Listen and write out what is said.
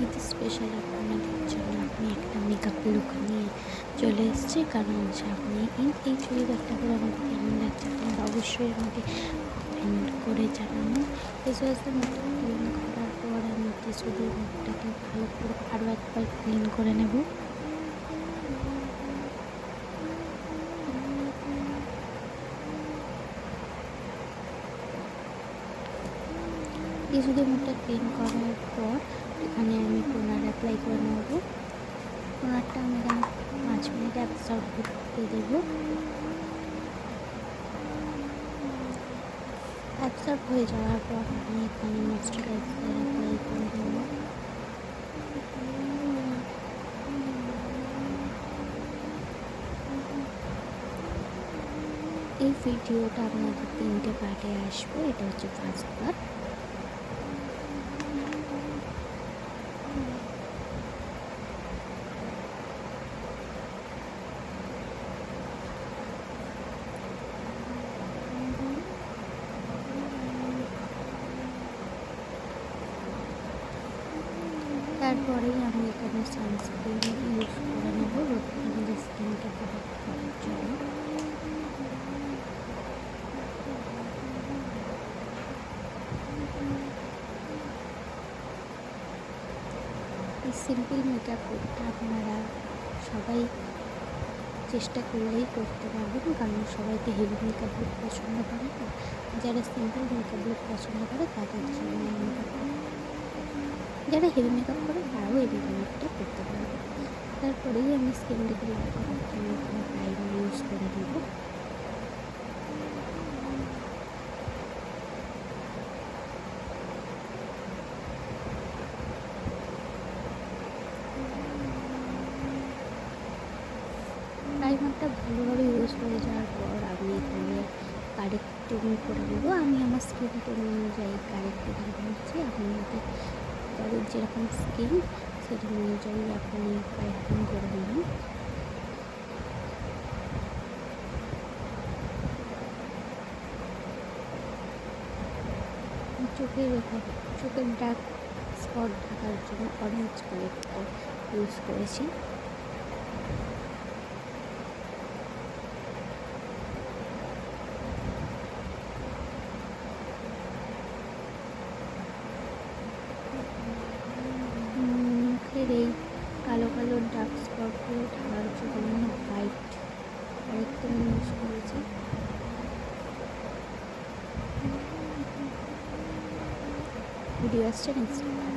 Eid special আপনাদের জন্য আমি একটা মেকআপ লুক নিয়ে চলে এসেছি। কারণ হচ্ছে আপনি এই চুড়িদারটা পরে আমাকে কেমন লাগছে আপনারা অবশ্যই আমাকে কমেন্ট করে জানানো। ফেস ওয়াশ দিয়ে মুখটা ক্লিন করার পর আমি টিস্যু দিয়ে মুখটাকে ভালো করে আরও একবার ক্লিন করে নেব। টিস্যু দিয়ে মুখটা ক্লিন করার পর এখানে আমি টোনার অ্যাপ্লাই করে নেব। টোনারটা আমি এখানে 5 মিনিট অ্যাবসর্ব করতে দেবো। অ্যাবসর্ব হয়ে যাওয়ার পর আমি এখানে ময়েশ্চারাইজার অ্যাপ্লাই করে দেব। এই ভিডিওটা আপনাদের 3টে পার্টে আসবে। এটা হচ্ছে ফার্স্ট পার্ট। তারপরেই আমি এখানে সানস্ক্রিন ইউজ করে নেব আমাদের স্কিনকে প্রোটেক্ট করার জন্য। এই সিম্পল মেকআপ লুকটা আপনারা সবাই চেষ্টা করলেই করতে পারবেন, কারণ সবাই তো হেভি মেকআপ লুক পছন্দ করে না। যারা সিম্পল মেকআপ লুক পছন্দ করে তাদের জন্য এই মেকআপটা, যারা হেভি মেকআপ করে তারাও এই মেকআপটা করতে পারবে। তারপরেই আমি স্কিনটাকে লক করার জন্য এখানে প্রাইমার ইউজ করে নেব। প্রাইমারটা ভালোভাবে ইউজ হয়ে যাওয়ার পর আমি এখানে কারেক্টিং করে নেব। আমি আমার স্কিন টোন অনুযায়ী কারেক্টিং করছি। আপনাদের যাদের যেরকম স্কিন সেরকম অনুযায়ী আপনি কারেক্টিং করে নেবেন। চোখের ডার্ক স্পট ঢাকার জন্য অরেঞ্জ কালারটা ইউজ করেছি। মুখের এই কালো কালো ডার্ক স্পটগুলো ঢাকার জন্য হোয়াইট কারেক্টার ইউজ করেছি। ভিডিও আসছে নেক্সট।